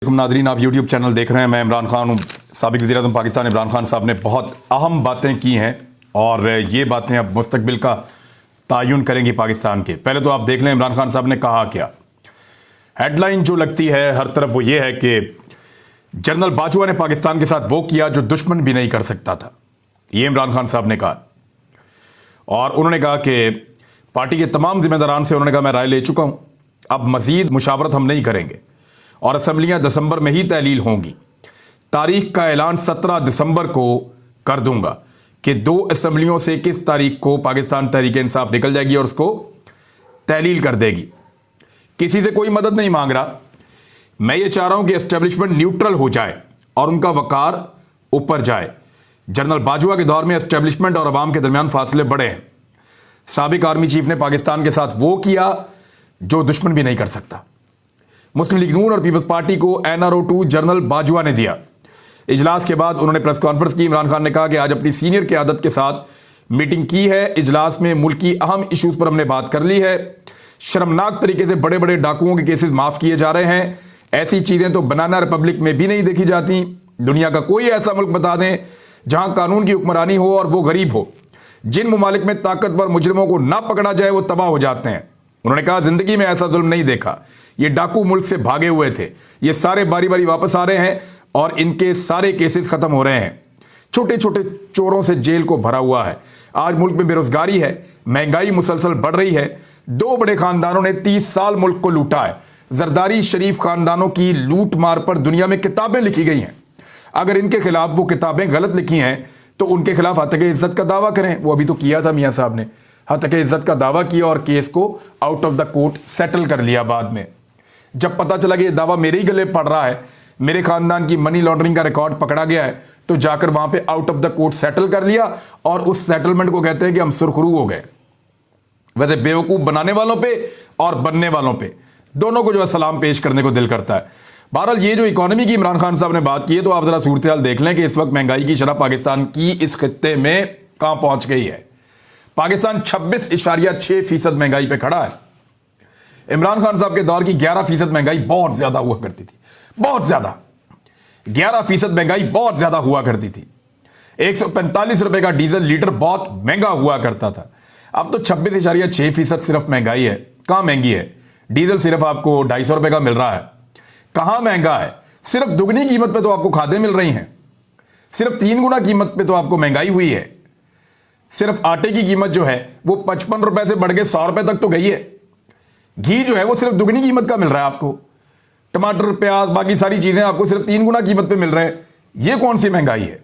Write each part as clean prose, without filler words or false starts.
Nadreen, आप YouTube channel देख रहे हैं। मैं इमरान खान हूँ। साबिक वज़ीर-ए-आज़म पाकिस्तान इमरान खान साहब ने बहुत अहम बातें की हैं और ये बातें अब मुस्तकबिल का तयन करेंगी पाकिस्तान के। पहले तो आप देख लें इमरान खान साहब ने कहा क्या। हेडलाइन जो लगती है हर तरफ वो ये है कि जनरल बाजवा ने पाकिस्तान के साथ वो किया जो दुश्मन भी नहीं कर सकता था। ये इमरान खान साहब ने कहा और उन्होंने कहा कि पार्टी के तमाम जिम्मेदारान से उन्होंने कहा मैं राय ले चुका हूँ, अब मजीद मुशावरत हम नहीं करेंगे और असम्बलियां दिसंबर में ही तहलील होंगी। तारीख का ऐलान 17 दिसंबर को कर दूंगा कि 2 असम्बलियों से किस तारीख को पाकिस्तान तहरीक इंसाफ निकल जाएगी और उसको तहलील कर देगी। किसी से कोई मदद नहीं मांग रहा, मैं ये चाह रहा हूं कि एस्टेब्लिशमेंट न्यूट्रल हो जाए और उनका वकार ऊपर जाए। जनरल बाजवा के दौर में एस्टेब्लिशमेंट और अवाम के दरमियान फासले बढ़े हैं। साबिक आर्मी चीफ ने पाकिस्तान के साथ वो किया जो दुश्मन भी नहीं कर सकता। मुस्लिम लीग नून और पीपल्स पार्टी को NRO2 जनरल बाजवा ने दिया। इजलास के बाद उन्होंने प्रेस कॉन्फ्रेंस की। इमरान खान ने कहा कि आज अपनी सीनियर क़यादत के साथ मीटिंग की है। इजलास में मुल्क की अहम इशूज़ पर हमने बात कर ली है। शर्मनाक तरीके से बड़े बड़े डाकुओं के केसेस माफ़ किए जा रहे हैं। ऐसी चीज़ें तो बनाना रिपब्लिक में भी नहीं देखी जाती। दुनिया का कोई ऐसा मुल्क बता दें जहाँ कानून की हुक्मरानी हो और वो गरीब हो। जिन ममालिक में ताकतवर मुजरिमों को ना पकड़ा जाए वो तबाह हो जाते हैं। उन्होंने कहा जिंदगी में ऐसा जुल्म नहीं देखा। ये डाकू मुल्क से भागे हुए थे, ये सारे बारी बारी वापस आ रहे हैं और इनके सारे केसेस खत्म हो रहे हैं। छोटे छोटे चोरों से जेल को भरा हुआ है। आज मुल्क में बेरोजगारी है, महंगाई मुसलसल बढ़ रही है। 2 बड़े खानदानों ने 30 साल मुल्क को लूटा है। जरदारी शरीफ खानदानों की लूट मार पर दुनिया में किताबें लिखी गई हैं। अगर इनके खिलाफ वो किताबें गलत लिखी हैं तो उनके खिलाफ हत्या इज्जत का दावा करें। वो अभी तो किया था मियां साहब ने, हत्या इज्जत का दावा किया और केस को out of the court settle कर लिया। बाद में जब पता चला कि ये दावा मेरे ही गले पड़ रहा है, मेरे खानदान की मनी लॉन्ड्रिंग का रिकॉर्ड पकड़ा गया है, तो जाकर वहां पे out of the court settle कर लिया और उस सेटलमेंट को कहते हैं कि हम सुरखरू हो गए। वैसे बेवकूफ बनाने वालों पे और बनने वालों पे दोनों को जो है सलाम पेश करने को दिल करता है। बहरहाल ये जो इकोनॉमी की इमरान खान साहब ने बात की है, तो आप जरा सूरत हाल देख लें कि इस वक्त महंगाई की शरह पाकिस्तान की इस खित्ते में कहां पहुंच गई है। पाकिस्तान 26.6% महंगाई पे खड़ा है। इमरान खान साहब के दौर की 11% महंगाई बहुत ज्यादा हुआ करती थी, बहुत ज्यादा। 11% महंगाई बहुत ज्यादा हुआ करती थी। 145 रुपए का डीजल लीटर बहुत महंगा हुआ करता था। अब तो 26.6% सिर्फ महंगाई है। कहां महंगी है? डीजल सिर्फ आपको 250 रुपए का मिल रहा है। कहां महंगा है? सिर्फ दुगनी कीमत पे तो आपको खादें मिल रही हैं। सिर्फ 3 गुना कीमत पे तो आपको महंगाई हुई है। सिर्फ आटे की कीमत जो है वो 55 रुपए से बढ़ के 100 रुपए तक तो गई है। घी जो है वो सिर्फ दुगनी कीमत का मिल रहा है आपको। टमाटर, प्याज, बाकी सारी चीजें आपको सिर्फ 3 गुना कीमत पे मिल रहे हैं। ये कौन सी महंगाई है?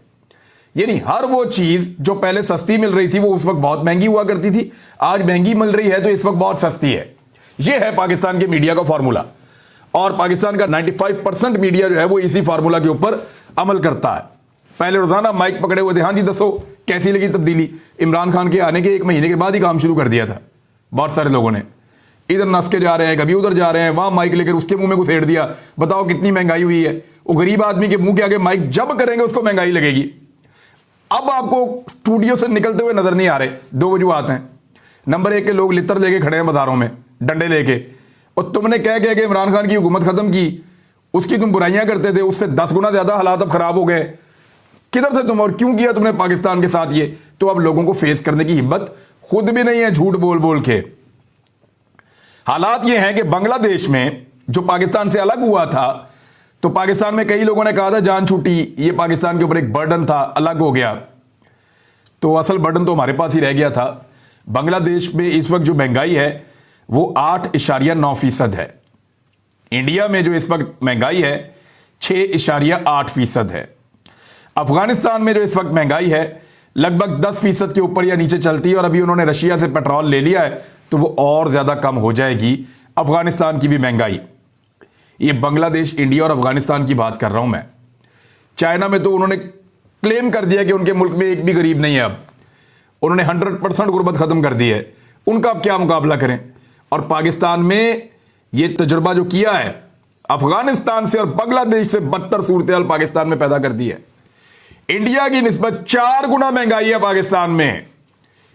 यानी हर वो चीज जो पहले सस्ती मिल रही थी वो उस वक्त बहुत महंगी हुआ करती थी, आज महंगी मिल रही है तो इस वक्त बहुत सस्ती है। ये है पाकिस्तान के मीडिया का फॉर्मूला और पाकिस्तान का 95% मीडिया जो है वो इसी फार्मूला के ऊपर अमल करता है। पहले रोजाना माइक पकड़े हुए थे, हाँ जी दसो कैसी लगी तब्दीली। इमरान खान के आने के 1 महीने के बाद ही काम शुरू कर दिया था। बहुत सारे लोगों ने इधर नस के जा रहे हैं, कभी उधर जा रहे हैं, वहां माइक लेकर उसके मुंह में घुसेड़ दिया, बताओ कितनी महंगाई हुई है। वो गरीब आदमी के मुंह के आगे माइक जब करेंगे उसको महंगाई लगेगी। अब आपको स्टूडियो से निकलते हुए नजर नहीं आ रहे। 2 वजूहात हैं। नंबर 1 के लोग लितर लेके खड़े हैं बाजारों में डंडे लेके, और तुमने कह के इमरान खान की हुकूमत खत्म की, उसकी तुम बुराइयां करते थे, उससे 10 गुना ज्यादा हालात अब खराब हो गए। किधर थे तुम और क्यों किया तुमने पाकिस्तान के साथ ये? तो अब लोगों को फेस करने की हिम्मत खुद भी नहीं है झूठ बोल बोल के। हालात ये हैं कि बांग्लादेश में जो पाकिस्तान से अलग हुआ था, तो पाकिस्तान में कई लोगों ने कहा था जान छूटी, ये पाकिस्तान के ऊपर एक बर्डन था, अलग हो गया। तो असल बर्डन तो हमारे पास ही रह गया था। बांग्लादेश में इस वक्त जो महंगाई है वो 8.9% है। इंडिया में जो इस वक्त महंगाई है 6.8% है। अफगानिस्तान में जो इस वक्त महंगाई है लगभग 10% के ऊपर या नीचे चलती है और अभी उन्होंने रशिया से पेट्रोल ले लिया है तो वो और ज्यादा कम हो जाएगी अफगानिस्तान की भी महंगाई। ये बांग्लादेश, इंडिया और अफगानिस्तान की बात कर रहा हूं मैं। चाइना में तो उन्होंने क्लेम कर दिया कि उनके मुल्क में एक भी गरीब नहीं है। अब उन्होंने 100% गुर्बत खत्म कर दी है। उनका अब क्या मुकाबला करें? और पाकिस्तान में ये तजुर्बा जो किया है अफगानिस्तान से और बांग्लादेश से बदतर सूरत हाल पाकिस्तान में पैदा कर दी है। इंडिया की निस्बत 4 गुना महंगाई है पाकिस्तान में।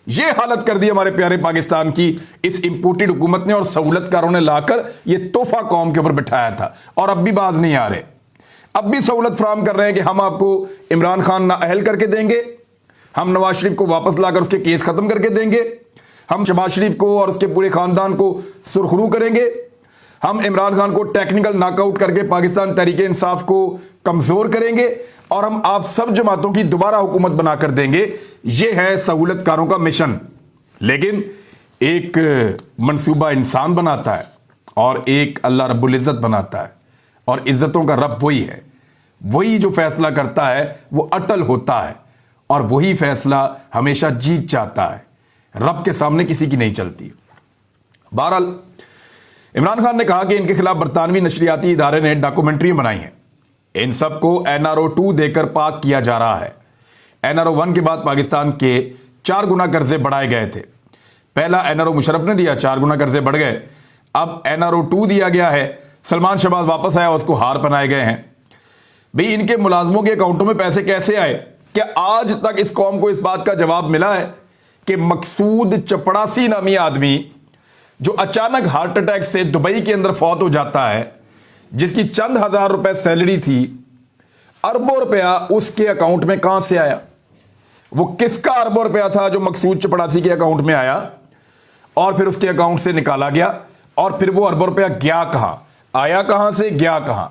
ये हालत कर दी हमारे प्यारे पाकिस्तान की इस इंपोर्टेड हुकूमत ने और सहूलतकारों ने लाकर ये तोहफा कौम के ऊपर बिठाया था और अब भी बाज नहीं आ रहे। اب بھی سہولت فراہم کر رہے ہیں کہ ہم آپ کو عمران خان نااہل کر کے دیں گے, ہم نواز شریف کو واپس لا کر اس کے کیس ختم کر کے دیں گے, ہم شہباز شریف کو اور اس کے پورے خاندان کو سرخرو کریں گے, ہم عمران خان کو ٹیکنیکل ناک آؤٹ کر کے پاکستان تحریک انصاف کو کمزور کریں گے, اور ہم آپ سب جماعتوں کی دوبارہ حکومت بنا کر دیں گے. یہ ہے سہولت کاروں کا مشن. لیکن ایک منصوبہ انسان بناتا ہے اور ایک اللہ رب العزت بناتا ہے, اور عزتوں کا رب وہی ہے. وہی جو فیصلہ کرتا ہے وہ اٹل ہوتا ہے, اور وہی فیصلہ ہمیشہ جیت جاتا ہے. رب کے سامنے کسی کی نہیں چلتی. بہرحال عمران خان نے کہا کہ ان کے خلاف برطانوی نشریاتی ادارے نے ڈاکومنٹریاں بنائی ہیں, ان سب کو NRO 2 دے کر پاک کیا جا رہا ہے. NRO 1 کے بعد پاکستان کے 4 گنا قرضے بڑھائے گئے تھے. پہلا NRO مشرف نے دیا, 4 گنا قرضے بڑھ گئے. اب NRO 2 دیا گیا ہے. سلمان شہباز واپس آیا, اس کو ہار پہنائے گئے ہیں. بھئی ان کے ملازموں کے اکاؤنٹوں میں پیسے کیسے آئے؟ کیا آج تک اس قوم کو اس بات کا جواب ملا ہے کہ مقصود چپڑاسی نامی آدمی جو اچانک ہارٹ اٹیک سے دبئی کے اندر فوت ہو جاتا ہے, جس کی چند ہزار روپے سیلری تھی, اربوں روپیہ اس کے اکاؤنٹ میں کہاں سے آیا؟ وہ کس کا اربوں روپیہ تھا جو مقصود چپڑاسی کے اکاؤنٹ میں آیا اور پھر اس کے اکاؤنٹ سے نکالا گیا؟ اور پھر وہ اربوں روپیہ گیا کہاں, آیا کہاں سے, گیا کہاں؟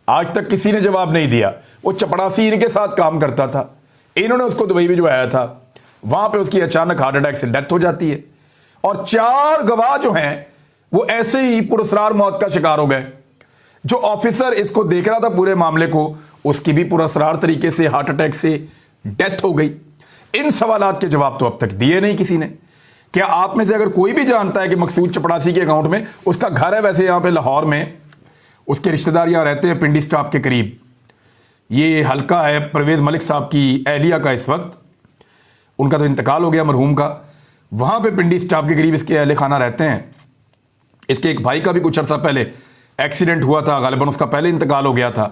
آج تک کسی نے جواب نہیں دیا. وہ چپڑاسی ان کے ساتھ کام کرتا تھا, انہوں نے اس کو دبئی بھجوایا تھا, وہاں پہ اس کی اچانک ہارٹ اٹیک سے ڈیتھ ہو جاتی ہے, اور 4 گواہ جو ہیں وہ ایسے ہی پراسرار موت کا شکار ہو گئے. جو آفیسر اس کو دیکھ رہا تھا پورے معاملے کو, اس کی بھی پراسرار طریقے سے ہارٹ اٹیک سے ڈیتھ ہو گئی. ان سوالات کے جواب تو اب تک دیے نہیں کسی نے. کیا آپ میں سے اگر کوئی بھی جانتا ہے کہ مقصود چپڑاسی کے اکاؤنٹ میں, اس کا گھر ہے ویسے یہاں پہ لاہور میں, اس کے رشتہ دار یہاں رہتے ہیں پنڈی سٹاپ کے قریب, یہ حلقہ ہے پرویز ملک صاحب کی اہلیہ کا, اس وقت ان کا تو انتقال ہو گیا مرحوم کا, وہاں پہ پنڈی سٹاپ کے قریب اس کے اہل خانہ رہتے ہیں. اس کے ایک بھائی کا بھی کچھ عرصہ پہلے ایکسیڈنٹ ہوا تھا, غالباً اس کا پہلے انتقال ہو گیا تھا,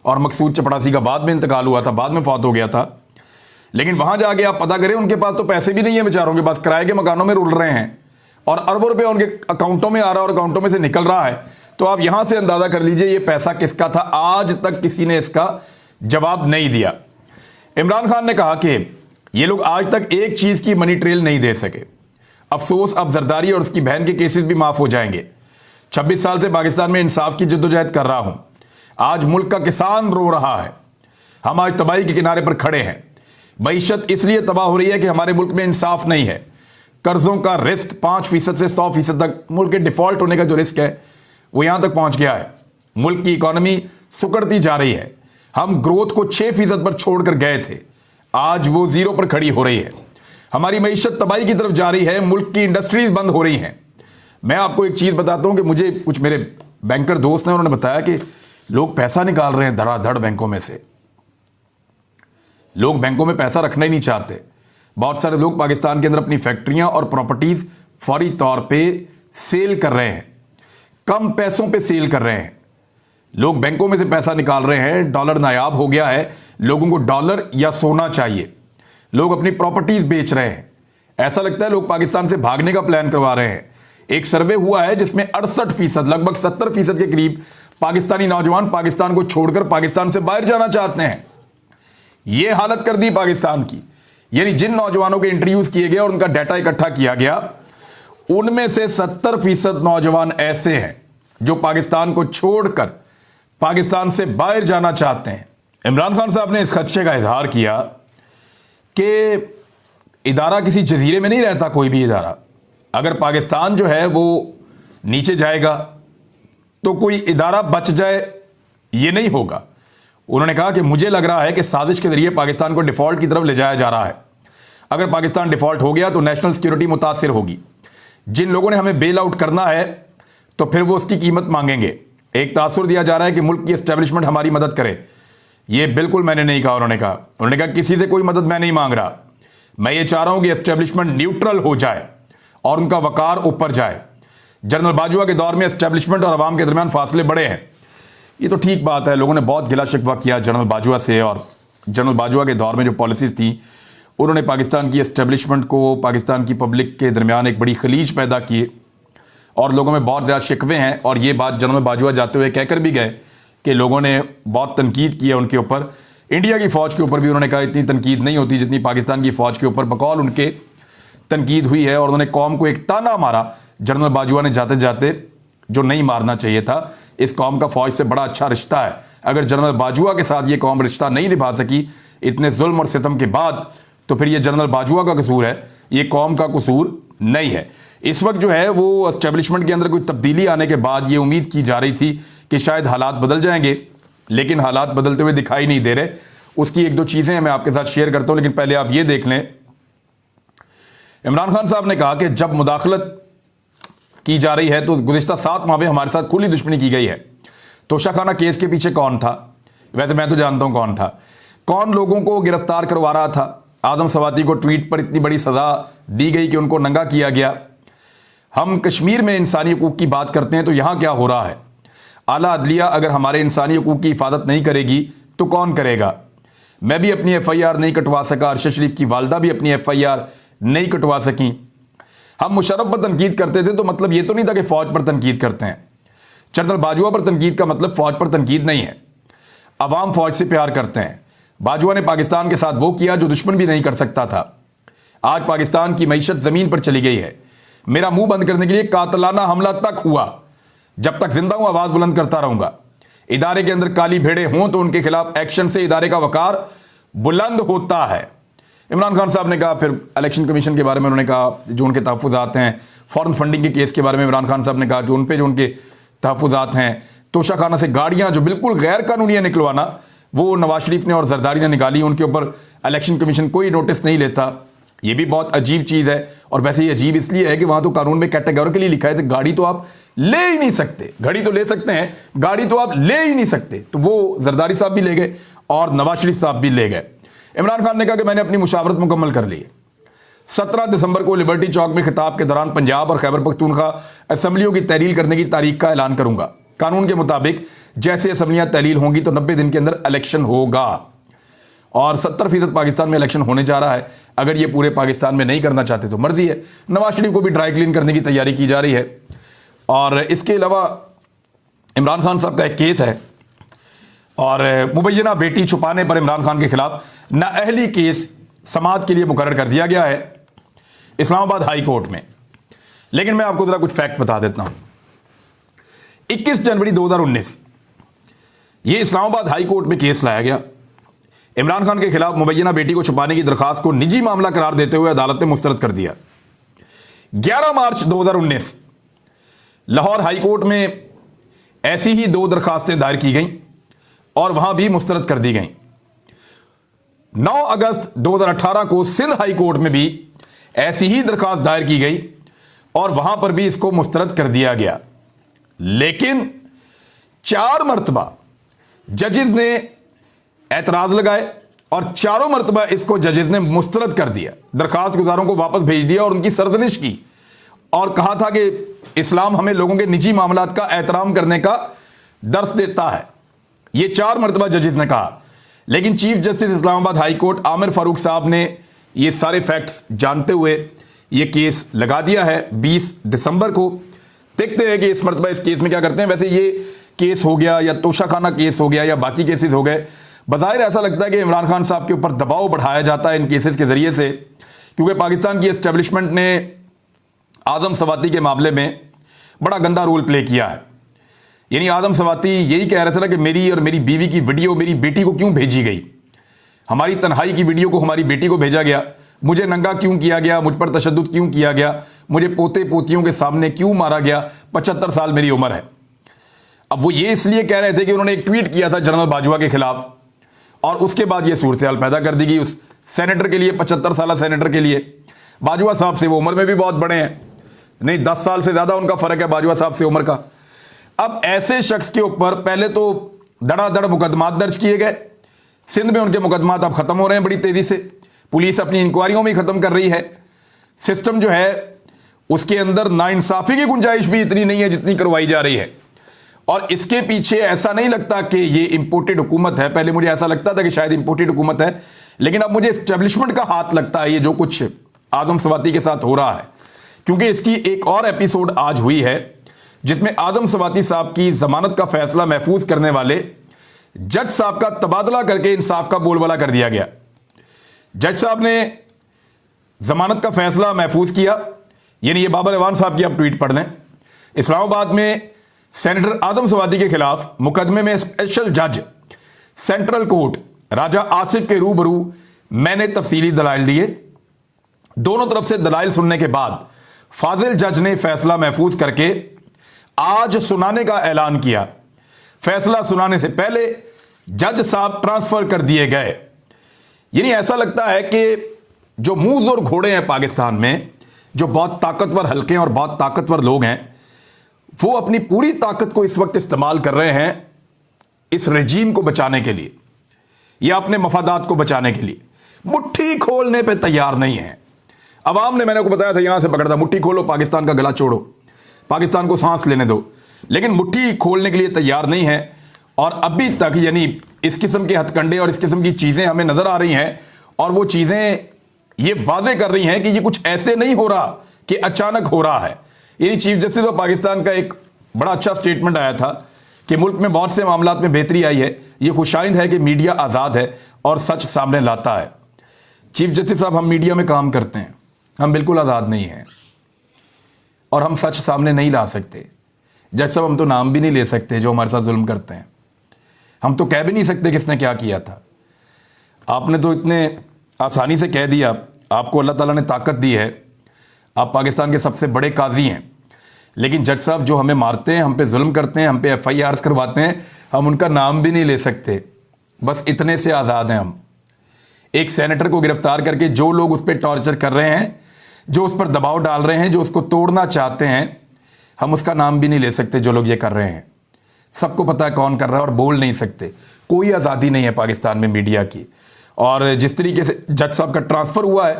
اور مقصود چپڑاسی کا بعد میں انتقال ہوا تھا, بعد میں فوت ہو گیا تھا. لیکن وہاں جا کے آپ پتہ کریں, ان کے پاس تو پیسے بھی نہیں ہیں بیچاروں کے پاس, کرائے کے مکانوں میں رول رہے ہیں, اور اربوں روپے ان کے اکاؤنٹوں میں آ رہا ہے اور اکاؤنٹوں میں سے نکل رہا ہے. تو آپ یہاں سے اندازہ کر لیجئے یہ پیسہ کس کا تھا. آج تک کسی نے اس کا جواب نہیں دیا. عمران خان نے کہا کہ یہ لوگ آج تک ایک چیز کی منی ٹریل نہیں دے سکے. افسوس, اب زرداری اور اس کی بہن کے کیسز بھی معاف ہو جائیں گے. 26 سال سے پاکستان میں انصاف کی جدوجہد کر رہا ہوں. آج ملک کا کسان رو رہا ہے. ہم آج تباہی کے کنارے پر کھڑے ہیں. معیشت اس لیے تباہ ہو رہی ہے کہ ہمارے ملک میں انصاف نہیں ہے. قرضوں کا رسک 5% سے 100% تک, ملک کے ڈیفالٹ ہونے کا جو رسک ہے وہ یہاں تک پہنچ گیا ہے. ملک کی اکانومی سکڑتی جا رہی ہے. ہم گروتھ کو 6% پر چھوڑ کر گئے تھے, آج وہ 0 پر کھڑی ہو رہی ہے. ہماری معیشت تباہی کی طرف جا رہی ہے. ملک کی انڈسٹریز بند ہو رہی ہیں. میں آپ کو ایک چیز بتاتا ہوں کہ مجھے کچھ میرے بینکر دوست نے, انہوں نے بتایا کہ لوگ پیسہ نکال رہے ہیں دھڑا دھڑ بینکوں میں سے. لوگ بینکوں میں پیسہ رکھنا ہی نہیں چاہتے. بہت سارے لوگ پاکستان کے اندر اپنی فیکٹریاں اور پراپرٹیز فوری طور پہ سیل کر رہے ہیں, کم پیسوں پہ سیل کر رہے ہیں. لوگ بینکوں میں سے پیسہ نکال رہے ہیں. ڈالر نایاب ہو گیا ہے, لوگوں کو ڈالر یا سونا چاہیے. لوگ اپنی پراپرٹیز بیچ رہے ہیں. ایسا لگتا ہے لوگ پاکستان سے بھاگنے کا پلان کروا رہے ہیں. ایک سروے ہوا ہے جس میں 68%, لگ بھگ 70% کے قریب پاکستانی نوجوان پاکستان کو چھوڑ کر پاکستان سے باہر جانا چاہتے ہیں. یہ حالت کر دی پاکستان کی. یعنی جن نوجوانوں کے انٹرویوز کیے گئے اور ان کا ڈیٹا اکٹھا کیا گیا, ان میں سے 70% نوجوان ایسے ہیں جو پاکستان کو چھوڑ کر پاکستان سے باہر جانا چاہتے ہیں. عمران خان صاحب نے اس خدشے کا اظہار کیا کہ ادارہ کسی جزیرے میں نہیں رہتا. کوئی بھی ادارہ اگر پاکستان جو ہے وہ نیچے جائے گا تو کوئی ادارہ بچ جائے, یہ نہیں ہوگا. انہوں نے کہا کہ مجھے لگ رہا ہے کہ سازش کے ذریعے پاکستان کو ڈیفالٹ کی طرف لے جایا جا رہا ہے. اگر پاکستان ڈیفالٹ ہو گیا تو نیشنل سیکیورٹی متاثر ہوگی. جن لوگوں نے ہمیں بیل آؤٹ کرنا ہے تو پھر وہ اس کی قیمت مانگیں گے. ایک تاثر دیا جا رہا ہے کہ ملک کی اسٹیبلشمنٹ ہماری مدد کرے. یہ بالکل میں نے نہیں کہا. انہوں نے کہا کسی سے کوئی مدد میں نہیں مانگ رہا. میں یہ چاہ رہا ہوں کہ اسٹیبلشمنٹ نیوٹرل ہو جائے اور ان کا وقار اوپر جائے. جنرل باجوہ کے دور میں اسٹیبلشمنٹ اور عوام کے درمیان فاصلے بڑے ہیں. یہ تو ٹھیک بات ہے, لوگوں نے بہت گلا شکوہ کیا جنرل باجوہ سے, اور جنرل باجوہ کے دور میں جو پالیسیز تھیں انہوں نے پاکستان کی اسٹیبلشمنٹ کو, پاکستان کی پبلک کے درمیان ایک بڑی خلیج پیدا کیے, اور لوگوں میں بہت زیادہ شکوے ہیں. اور یہ بات جنرل باجوہ جاتے ہوئے کہہ کر بھی گئے کہ लोगों ने बहुत तनकीद की है उनके ऊपर। इंडिया की फ़ौज के ऊपर भी उन्होंने कहा इतनी तनकीद नहीं होती जितनी पाकिस्तान की फ़ौज के ऊपर बकौल उनके तनकीद हुई है। और उन्होंने कौम को एक ताना मारा जनरल बाजवा ने जाते जाते, जो नहीं मारना चाहिए था। इस कौम का फ़ौज से बड़ा अच्छा रिश्ता है, अगर जनरल बाजवा के साथ ये कौम रिश्ता नहीं निभा सकी इतने जुल्म और सितम के बाद, तो फिर ये जनरल बाजवा का कसूर है, ये कौम का कसूर नहीं है। इस वक्त जो है वो एस्टेब्लिशमेंट के अंदर कोई तब्दीली आने के बाद ये उम्मीद की जा रही थी कि शायद हालात बदल जाएंगे, लेकिन हालात बदलते हुए दिखाई नहीं दे रहे। उसकी एक दो चीज़ें मैं आपके साथ शेयर करता हूं, लेकिन पहले आप ये देख लें। इमरान खान साहब ने कहा कि जब मुदाखलत की जा रही है तो गुज़िश्ता 7 माह में हमारे साथ खुली दुश्मनी की गई है। तोशाखाना केस के पीछे कौन था? वैसे मैं तो जानता हूं कौन था, कौन लोगों को गिरफ्तार करवा रहा था। आदम सवाती को ट्वीट पर इतनी बड़ी सज़ा दी गई कि उनको नंगा किया गया। हम कश्मीर में इंसानी हकूक़ की बात करते हैं तो यहां क्या हो रहा है? आला अदलिया अगर हमारे इंसानी हकूक़ की हिफाजत नहीं करेगी तो कौन करेगा? मैं भी अपनी FIR नहीं कटवा सका, अरशद शरीफ की वालदा भी अपनी FIR नहीं कटवा सकी। हम मुशर्रफ पर तनकीद करते थे तो मतलब ये तो नहीं था कि फ़ौज पर तनकीद करते हैं। जनरल बाजवा पर तनकीद का मतलब फ़ौज पर तनकीद नहीं है। अवाम फ़ौज से प्यार करते हैं। बाजवा ने पाकिस्तान के साथ वो किया जो दुश्मन भी नहीं कर सकता था। आज पाकिस्तान की मईशत ज़मीन पर चली गई है। मेरा मुंह बंद करने के लिए कातलाना हमला तक हुआ। जब तक जिंदा हूं आवाज़ बुलंद करता रहूंगा। इदारे के अंदर काली भेड़े हों तो उनके खिलाफ एक्शन से इदारे का वकार बुलंद होता है। इमरान खान साहब ने कहा, फिर इलेक्शन कमीशन के बारे में उन्होंने कहा, जो उनके तहफ़्फ़ुज़ात हैं। फॉरेन फंडिंग के केस के बारे में इमरान खान साहब ने कहा कि उन पे जो उनके तहफ़्फ़ुज़ात हैं। तोशाखाना से गाड़ियां जो बिल्कुल गैर कानूनी है निकलवाना, वो नवाज शरीफ ने और जरदारी ने निकाली। उनके ऊपर इलेक्शन कमीशन कोई नोटिस नहीं लेता। ये भी बहुत अजीब चीज़ है। और वैसे ही अजीब इसलिए है कि वहां तो कानून में कैटेगोरिकली लिखा है कि गाड़ी तो आप ले ही नहीं सकते। घड़ी तो ले सकते हैं, गाड़ी तो आप ले ही नहीं सकते। तो वो जरदारी साहब भी ले गए और नवाज शरीफ साहब भी ले गए। इमरान खान ने कहा कि मैंने अपनी मुशावरत मुकम्मल कर ली है। 17 दिसंबर को लिबर्टी चौक में खिताब के दौरान पंजाब और खैबर पख्तूनख्वा असम्बलियों की तहलील करने की तारीख का ऐलान करूंगा। कानून के मुताबिक जैसे असम्बलियां तहलील होंगी तो 90 दिन के अंदर इलेक्शन होगा। और 70% पाकिस्तान में इलेक्शन होने जा रहा है। अगर ये पूरे पाकिस्तान में नहीं करना चाहते तो मर्जी है। नवाज शरीफ को भी ड्राई क्लीन करने की तैयारी की जा रही है। और इसके अलावा इमरान खान साहब का एक केस है और मुबैना बेटी छुपाने पर इमरान खान के खिलाफ नाअहली केस समाअत के लिए मुकर्रर कर दिया गया है इस्लामाबाद हाई कोर्ट में। लेकिन मैं आपको जरा कुछ फैक्ट बता देता हूं। 21 जनवरी 2019 ये इस्लामाबाद हाई कोर्ट में केस लाया गया। इमरान खान के खिलाफ मुबैना बेटी को छुपाने की दरखास्त को निजी मामला करार देते हुए अदालत ने मुस्तरद कर दिया। 11 मार्च 2019 लाहौर हाई कोर्ट में ऐसी ही 2 दरखास्तें दायर की गईं और वहां भी मुस्तरद कर दी गईं। 9 अगस्त 2018 को सिंध हाई कोर्ट में भी ऐसी ही दरखास्त दायर की गई और वहां पर भी इसको मुस्तरद कर दिया गया। लेकिन 4 मरतबा जजेस ने एतराज लगाए और चारों मरतबा इसको जजेस ने मुस्तरद कर दिया। दरखास्त गुजारों को वापस भेज दिया और उनकी सरजनिश की और कहा था कि इस्लाम हमें लोगों के निजी मामलात का एहतराम करने का दर्स देता है। ये 4 मरतबा जजेस ने कहा। लेकिन chief justice Islamabad high court Aamir Farooq साहब ने ये सारे फैक्ट्स जानते हुए ये केस लगा दिया है 20 दिसंबर को। देखते हैं कि इस मरतबा इस केस में क्या करते हैं। वैसे ये केस हो गया या तोशाखाना केस हो गया या बाकी केसेस हो गए, बज़ाहिर ऐसा लगता है कि इमरान खान साहब के ऊपर दबाव बढ़ाया जाता है इन केसेस के जरिए से, क्योंकि पाकिस्तान की एस्टेब्लिशमेंट ने आज़म सवाती के मामले में बड़ा गंदा रोल प्ले किया है। यानी आज़म सवाती यही कह रहे थे ना कि मेरी और मेरी बीवी की वीडियो मेरी बेटी को क्यों भेजी गई, हमारी तन्हाई की वीडियो को हमारी बेटी को भेजा गया, मुझे नंगा क्यों किया गया, मुझ पर तशद्दुद क्यों किया गया, मुझे पोते पोतियों के सामने क्यों मारा गया, 75 साल मेरी उम्र है। अब वो ये इसलिए कह रहे थे कि उन्होंने एक ट्वीट किया था जनरल बाजवा के खिलाफ और उसके बाद ये सूरत हाल पैदा कर दी गई उस सेनेटर के लिए, 75 साल सेनेटर के लिए। बाजवा साहब से वो उम्र में भी बहुत बड़े हैं, नहीं 10 साल से ज्यादा उनका फर्क है बाजवा साहब से उम्र का। अब ऐसे शख्स के ऊपर पहले तो धड़ाधड़ मुकदमात दर्ज किए गए। सिंध में उनके मुकदमात अब खत्म हो रहे हैं बड़ी तेजी से। पुलिस अपनी इंक्वायरियों में खत्म कर रही है। सिस्टम जो है उसके अंदर नाइंसाफी की गुंजाइश भी इतनी नहीं है जितनी करवाई जा रही है। और इसके पीछे ऐसा नहीं लगता कि ये इंपोर्टेड हुकूमत है। पहले मुझे ऐसा लगता था कि शायद इंपोर्टेड हुकूमत है, लेकिन अब मुझे एस्टेब्लिशमेंट का हाथ लगता है ये जो कुछ आज़म सवाती के साथ हो रहा है। क्योंकि इसकी एक और एपिसोड आज हुई है جس میں آدم سواتی صاحب کی ضمانت کا فیصلہ محفوظ کرنے والے جج صاحب کا تبادلہ کر کے انصاف کا بول بالا کر دیا گیا۔ جج صاحب نے ضمانت کا فیصلہ محفوظ کیا، یعنی یہ بابر اعوان صاحب کی آپ ٹویٹ پڑھ لیں۔ اسلام آباد میں سینیٹر آدم سواتی کے خلاف مقدمے میں اسپیشل جج سینٹرل کورٹ راجہ آصف کے روبرو میں نے تفصیلی دلائل دیے۔ دونوں طرف سے دلائل سننے کے بعد فاضل جج نے فیصلہ محفوظ کر کے آج سنانے کا اعلان کیا۔ فیصلہ سنانے سے پہلے جج صاحب ٹرانسفر کر دیے گئے۔ یعنی ایسا لگتا ہے کہ جو موز اور گھوڑے ہیں پاکستان میں، جو بہت طاقتور حلقے ہیں اور بہت طاقتور لوگ ہیں، وہ اپنی پوری طاقت کو اس وقت استعمال کر رہے ہیں اس رجیم کو بچانے کے لیے یا اپنے مفادات کو بچانے کے لیے۔ مٹھی کھولنے پہ تیار نہیں ہیں۔ عوام نے، میں نے کو بتایا تھا، یہاں سے پکڑا تھا، مٹھی کھولو، پاکستان کا گلا چھوڑو، پاکستان کو سانس لینے دو، لیکن مٹھی کھولنے کے لیے تیار نہیں ہے۔ اور ابھی تک یعنی اس قسم کے ہتھ کنڈے اور اس قسم کی چیزیں ہمیں نظر آ رہی ہیں، اور وہ چیزیں یہ واضح کر رہی ہیں کہ یہ کچھ ایسے نہیں ہو رہا کہ اچانک ہو رہا ہے۔ یعنی چیف جسٹس آف پاکستان کا ایک بڑا اچھا سٹیٹمنٹ آیا تھا کہ ملک میں بہت سے معاملات میں بہتری آئی ہے، یہ خوشائند ہے کہ میڈیا آزاد ہے اور سچ سامنے لاتا ہے۔ چیف جسٹس صاحب، ہم میڈیا میں کام کرتے ہیں، ہم بالکل آزاد نہیں ہیں اور ہم سچ سامنے نہیں لا سکتے۔ جج صاحب، ہم تو نام بھی نہیں لے سکتے جو ہمارے ساتھ ظلم کرتے ہیں، ہم تو کہہ بھی نہیں سکتے کس نے کیا کیا تھا۔ آپ نے تو اتنے آسانی سے کہہ دیا، آپ کو اللہ تعالیٰ نے طاقت دی ہے، آپ پاکستان کے سب سے بڑے قاضی ہیں، لیکن جج صاحب جو ہمیں مارتے ہیں، ہم پہ ظلم کرتے ہیں، ہم پہ ایف آئی آرز کرواتے ہیں، ہم ان کا نام بھی نہیں لے سکتے۔ بس اتنے سے آزاد ہیں ہم۔ ایک سینیٹر کو گرفتار کر کے جو لوگ اس پہ ٹارچر کر رہے ہیں، جو اس پر دباؤ ڈال رہے ہیں، جو اس کو توڑنا چاہتے ہیں، ہم اس کا نام بھی نہیں لے سکتے۔ جو لوگ یہ کر رہے ہیں، سب کو پتہ ہے کون کر رہا ہے اور بول نہیں سکتے۔ کوئی آزادی نہیں ہے پاکستان میں میڈیا کی۔ اور جس طریقے سے جج صاحب کا ٹرانسفر ہوا ہے،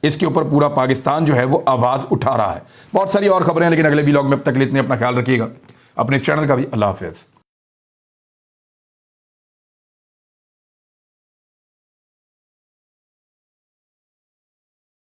اس کے اوپر پورا پاکستان جو ہے وہ آواز اٹھا رہا ہے۔ بہت ساری اور خبریں ہیں، لیکن اگلے ویلاگ میں اب تک کے لیے اتنے، اپنا خیال رکھیے گا، اپنے اس چینل کا بھی۔ اللہ حافظ۔